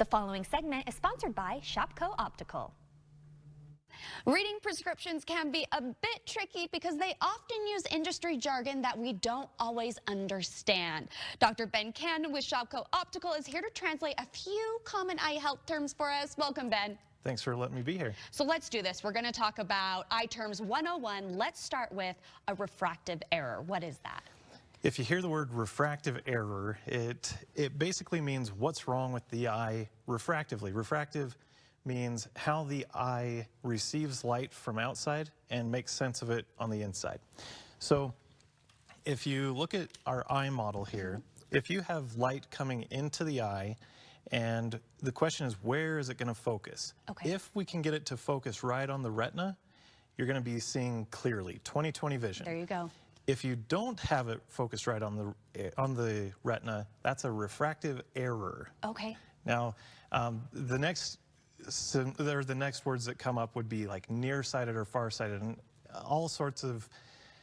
The following segment is sponsored by Shopko Optical. Reading prescriptions can be a bit tricky because they often use industry jargon that we don't always understand. Dr. Ben Cannon with Shopko Optical is here to translate a few common eye health terms for us. Welcome, Ben. Thanks for letting me be here. So let's do this. We're going to talk about eye terms 101. Let's start with a refractive error. What is that? If you hear the word refractive error, it basically means what's wrong with the eye refractively. Refractive means how the eye receives light from outside and makes sense of it on the inside. So if you look at our eye model here, if you have light coming into the eye, and the question is, where is it going to focus? Okay. If we can get it to focus right on the retina, you're going to be seeing clearly, 20/20 vision. There you go. If you don't have it focused right on the retina, that's a refractive error. Okay. Now, the next words that come up would be like nearsighted or farsighted, and all sorts of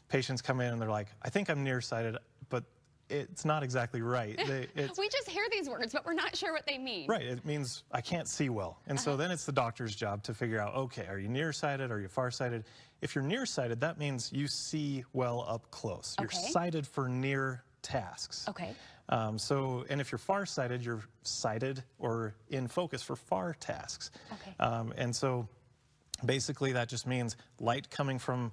patients come in and they're like, I think I'm nearsighted, but it's not exactly right. We just hear these words, but we're not sure what they mean. Right, it means I can't see well. And so then it's the doctor's job to figure out, okay, are you nearsighted, are you farsighted? If you're nearsighted, that means you see well up close. You're sighted for near tasks. Okay. And if you're farsighted, you're sighted or in focus for far tasks. Okay. And so basically that just means light coming from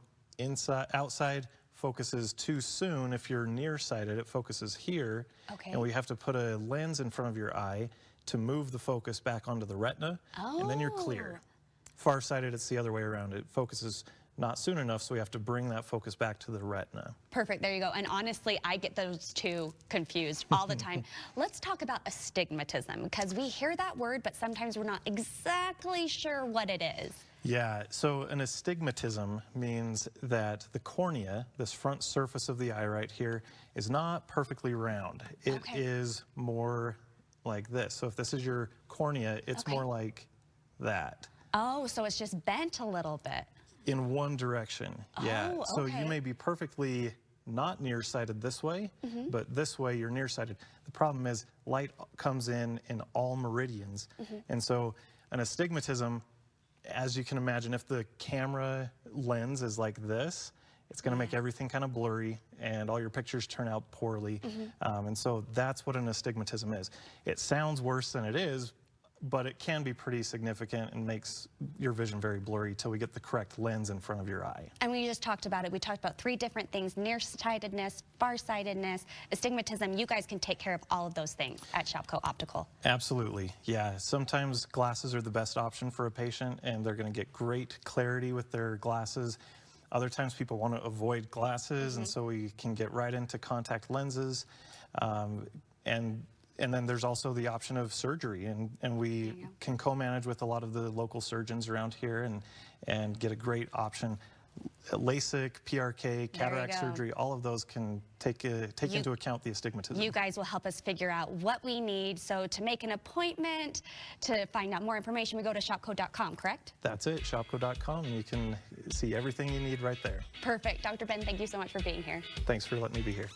outside focuses too soon. If you're nearsighted, it focuses here. Okay. And we have to put a lens in front of your eye to move the focus back onto the retina, and then you're clear. Farsighted, it's the other way around. It focuses not soon enough, so we have to bring that focus back to the retina. Perfect, there you go. And honestly, I get those two confused all the time. Let's talk about astigmatism, because we hear that word, but sometimes we're not exactly sure what it is. Yeah, so an astigmatism means that the cornea, this front surface of the eye right here, is not perfectly round. It is more like this. So if this is your cornea, it's more like that. Oh, so it's just bent a little bit. In one direction, yeah. Oh, so you may be perfectly not nearsighted this way, but this way you're nearsighted. The problem is light comes in all meridians. And so an astigmatism, as you can imagine, if the camera lens is like this, it's going to make everything kind of blurry and all your pictures turn out poorly. And so that's what an astigmatism is. It sounds worse than it is, but it can be pretty significant and makes your vision very blurry till we get the correct lens in front of your eye. And we just talked about it. We talked about three different things: nearsightedness, farsightedness, astigmatism. You guys can take care of all of those things at Shopko Optical. Absolutely, yeah. Sometimes glasses are the best option for a patient and they're going to get great clarity with their glasses. Other times people want to avoid glasses, and so we can get right into contact lenses. And then there's also the option of surgery, and we can co-manage with a lot of the local surgeons around here and get a great option. LASIK, PRK, cataract surgery, all of those can take into account the astigmatism. You guys will help us figure out what we need. So to make an appointment, to find out more information, we go to shopko.com, correct? That's it, shopko.com, and you can see everything you need right there. Perfect. Dr. Ben, thank you so much for being here. Thanks for letting me be here.